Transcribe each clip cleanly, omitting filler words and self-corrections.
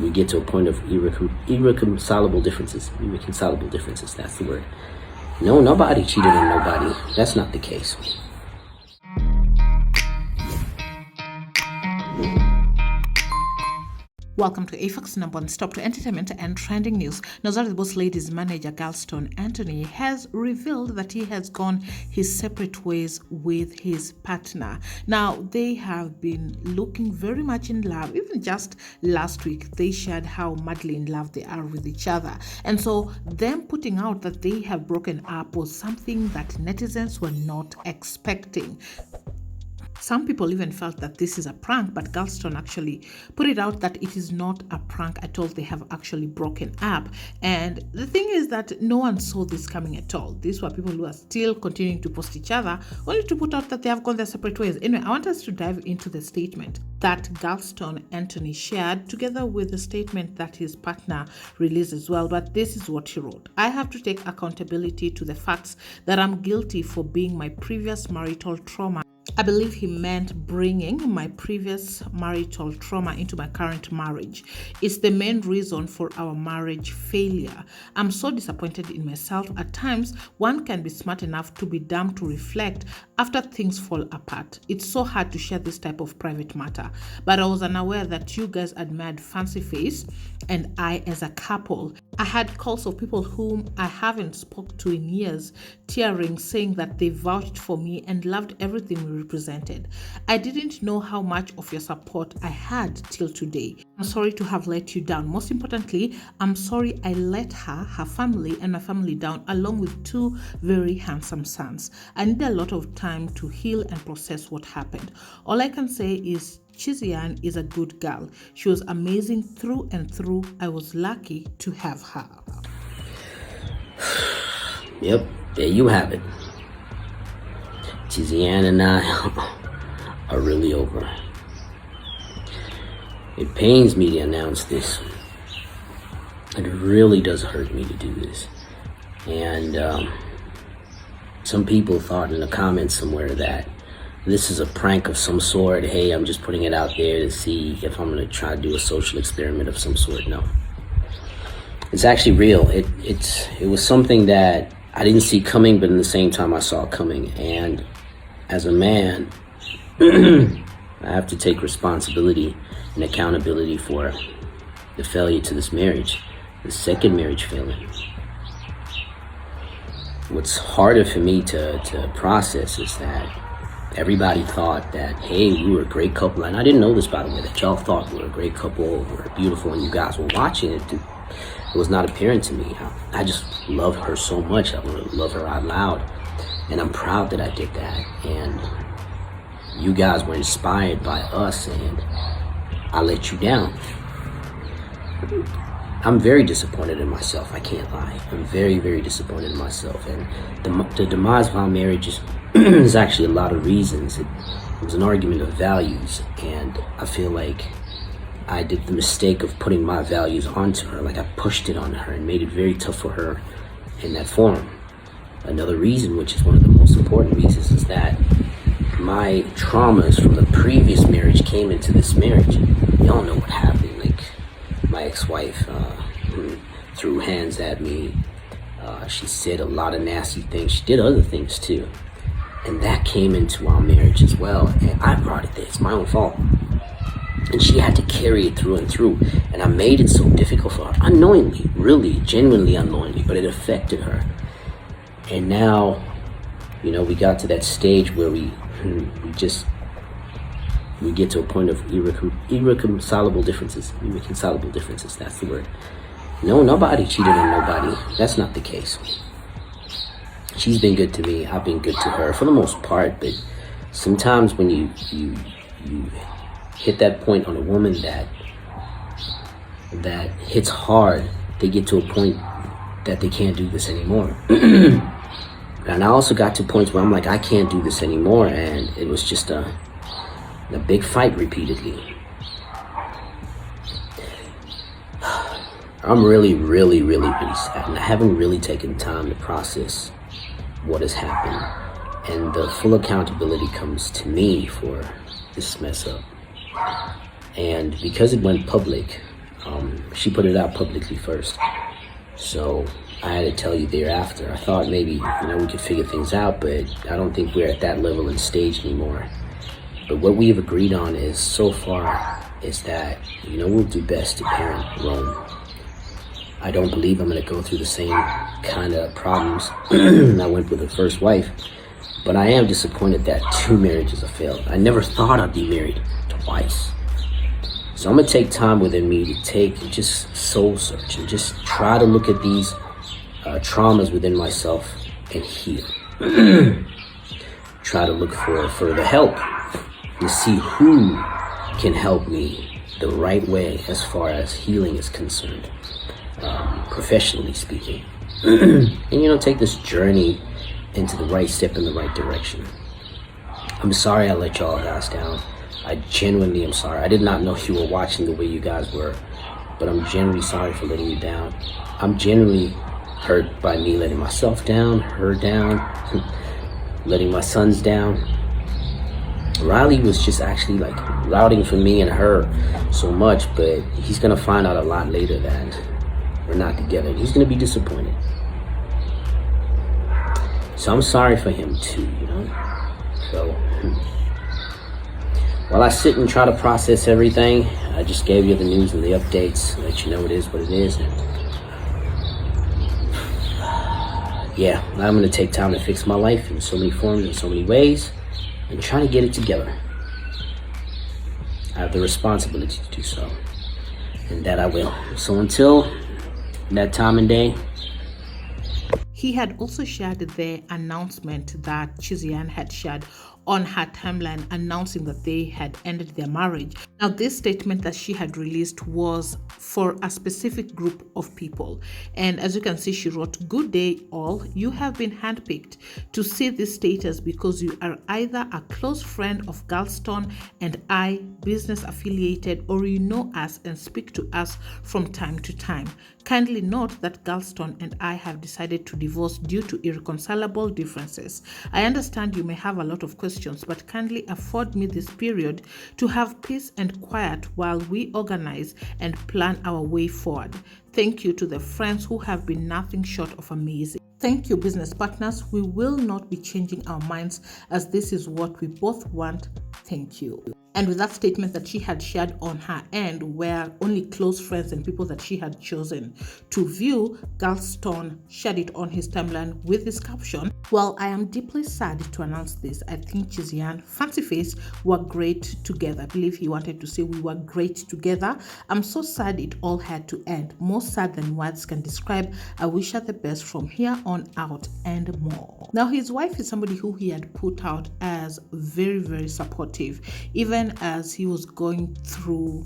we get to a point of irreconcilable differences. Irreconcilable differences, that's the word. No, nobody cheated on nobody. That's not the case. Welcome to AFAX number one stop to entertainment and trending news. Now, Zari the Boss Lady's manager, Galstone Anthony, has revealed that he has gone his separate ways with his partner. Now, they have been looking very much in love. Even just last week, they shared how madly in love they are with each other. And so, them putting out that they have broken up was something that netizens were not expecting. Some people even felt that this is a prank, but Galstone actually put it out that it is not a prank at all. They have actually broken up. And the thing is that no one saw this coming at all. These were people who are still continuing to post each other, only to put out that they have gone their separate ways. Anyway, I want us to dive into the statement that Galstone Anthony shared, together with the statement that his partner released as well. But this is what he wrote. I have to take accountability to the facts that I'm guilty for being my previous marital trauma. I believe he meant bringing my previous marital trauma into my current marriage. It's the main reason for our marriage failure. I'm so disappointed in myself. At times, one can be smart enough to be dumb to reflect after things fall apart. It's so hard to share this type of private matter. But I was unaware that you guys admired Fancy Face and I as a couple. I had calls of people whom I haven't spoke to in years, tearing, saying that they vouched for me and loved everything we represented. I didn't know how much of your support I had till today. I'm sorry to have let you down. Most importantly, I'm sorry I let her family, and my family down, along with two very handsome sons. I need a lot of time to heal and process what happened. All I can say is Chizian is a good girl. She was amazing through and through. I was lucky to have her. Yep, there you have it. Chizian and I are really over. It pains me to announce this. It really does hurt me to do this. And some people thought in the comments somewhere that this is a prank of some sort. Hey, I'm just putting it out there to see if I'm going to try to do a social experiment of some sort. No. It's actually real. It was something that I didn't see coming, but in the same time I saw it coming. And as a man, I have to take responsibility and accountability for the failure to this marriage, the second marriage failing. What's harder for me to process is that everybody thought that, hey, we were a great couple. And I didn't know this, by the way, that y'all thought we were a great couple, we were beautiful, and you guys were watching it. It was not apparent to me. I just love her so much. I love her out loud. And I'm proud that I did that. And you guys were inspired by us, and I let you down. I'm very disappointed in myself. I can't lie. I'm very, very disappointed in myself. And the demise of our marriage is there's actually a lot of reasons. It was an argument of values, and I feel like I did the mistake of putting my values onto her. Like I pushed it on her and made it very tough for her in that forum. Another reason, which is one of the most important reasons, is that my traumas from the previous marriage came into this marriage. Y'all know what happened. Like my ex-wife threw hands at me. She said a lot of nasty things. She did other things too. And that came into our marriage as well. And I brought it there. It's my own fault. And she had to carry it through and through. And I made it so difficult for her. Unknowingly, really, genuinely unknowingly. But it affected her. And now, we got to that stage where we get to a point of irreconcilable differences. Irreconcilable differences, that's the word. No, nobody cheated on nobody. That's not the case. She's been good to me. I've been good to her for the most part. But sometimes when you hit that point on a woman that hits hard, they get to a point that they can't do this anymore. And I also got to points where I'm like, I can't do this anymore. And it was just a big fight repeatedly. I'm really, really, really, really sad. And I haven't really taken time to process what has happened. And the full accountability comes to me for this mess up. And because it went public, She put it out publicly first. So I had to tell you thereafter. I thought maybe, we could figure things out, but I don't think we're at that level and stage anymore. But what we have agreed on is, so far, is that, we'll do best to parent Rome. I don't believe I'm going to go through the same kind of problems I went with the first wife, but I am disappointed that 2 marriages have failed. I never thought I'd be married twice. So I'm going to take time within me to take and just soul search and just try to look at these traumas within myself and heal. Try to look for further help to see who can help me the right way as far as healing is concerned, professionally speaking. And take this journey into the right step in the right direction. I'm sorry I let y'all guys down. I genuinely am sorry. I did not know you were watching the way you guys were, but I'm genuinely sorry for letting you down. I'm genuinely hurt by me letting myself down, her down, letting my sons down. Riley was just actually routing for me and her so much, but he's gonna find out a lot later that we're not together. He's gonna be disappointed. So I'm sorry for him too, So while I sit and try to process everything, I just gave you the news and the updates, let you know it is what it is. And yeah, I'm gonna take time to fix my life in so many forms, in so many ways, and try to get it together. I have the responsibility to do so, and that I will. So until that time and day. He had also shared the announcement that Chiziane had shared on her timeline, announcing that they had ended their marriage. Now, this statement that she had released was for a specific group of people. And as you can see, she wrote, "Good day all. You have been handpicked to see this status because you are either a close friend of Galstone and I, business affiliated, or you know us and speak to us from time to time. Kindly note that Galstone and I have decided to divorce due to irreconcilable differences. I understand you may have a lot of questions, but kindly afford me this period to have peace and quiet while we organize and plan our way forward. Thank you to the friends who have been nothing short of amazing. Thank you, business partners. We will not be changing our minds as this is what we both want. Thank you." And with that statement that she had shared on her end, where only close friends and people that she had chosen to view, Galstone shared it on his timeline with this caption, "Well, I am deeply sad to announce this. I think Chiziane, Fancy Face were great together." I believe he wanted to say we were great together. "I'm so sad it all had to end. More sad than words can describe. I wish her the best from here on out and more." Now, his wife is somebody who he had put out as very, very supportive, even as he was going through,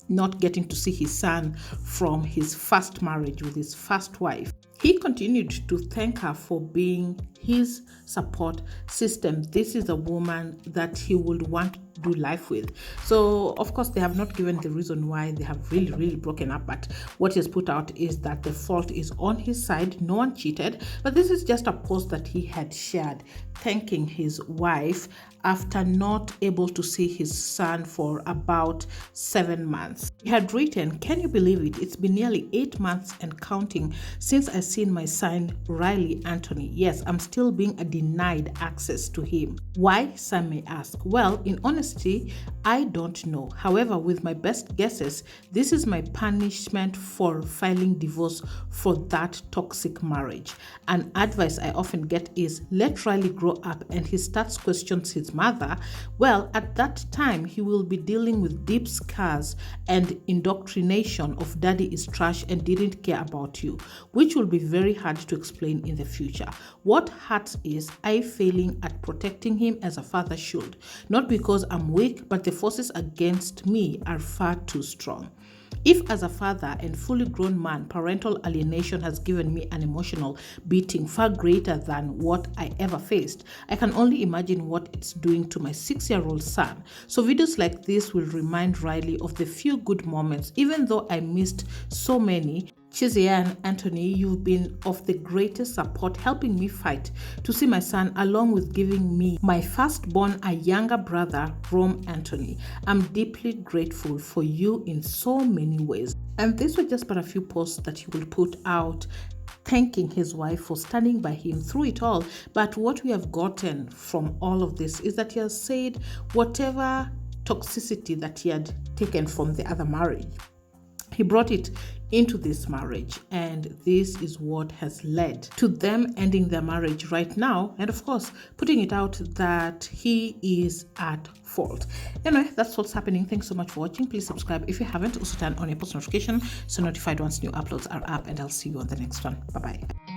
not getting to see his son from his first marriage with his first wife. He continued to thank her for being his support system. This is a woman that he would want to do life with. So, of course, they have not given the reason why they have really, really broken up, but what he has put out is that the fault is on his side. No one cheated, but this is just a post that he had shared thanking his wife after not able to see his son for about 7 months. He had written, "Can you believe it? It's been nearly 8 months and counting since I seen my son, Riley Anthony. Yes, I'm still being denied access to him. Why, some may ask. Well, in honesty, I don't know. However, with my best guesses, this is my punishment for filing divorce for that toxic marriage. An advice I often get is, let Riley grow up and he starts questions his mother. Well, at that time, he will be dealing with deep scars and indoctrination of daddy is trash and didn't care about you, which will be very hard to explain in the future. What hurts is I failing at protecting him as a father should. Not because I'm weak, but the forces against me are far too strong. If as a father and fully grown man, parental alienation has given me an emotional beating far greater than what I ever faced, I can only imagine what it's doing to my 6-year-old son. So videos like this will remind Riley of the few good moments, even though I missed so many. Chizia and Anthony, you've been of the greatest support, helping me fight to see my son, along with giving me my firstborn a younger brother, Rome Anthony. I'm deeply grateful for you in so many ways. And these were just but a few posts that he will put out, thanking his wife for standing by him through it all. But what we have gotten from all of this is that he has said whatever toxicity that he had taken from the other marriage, he brought it into this marriage, and this is what has led to them ending their marriage right now, and of course putting it out that he is at fault. Anyway, that's what's happening. Thanks so much for watching. Please subscribe if you haven't. Also turn on your post notification so notified once new uploads are up, and I'll see you on the next one. Bye bye.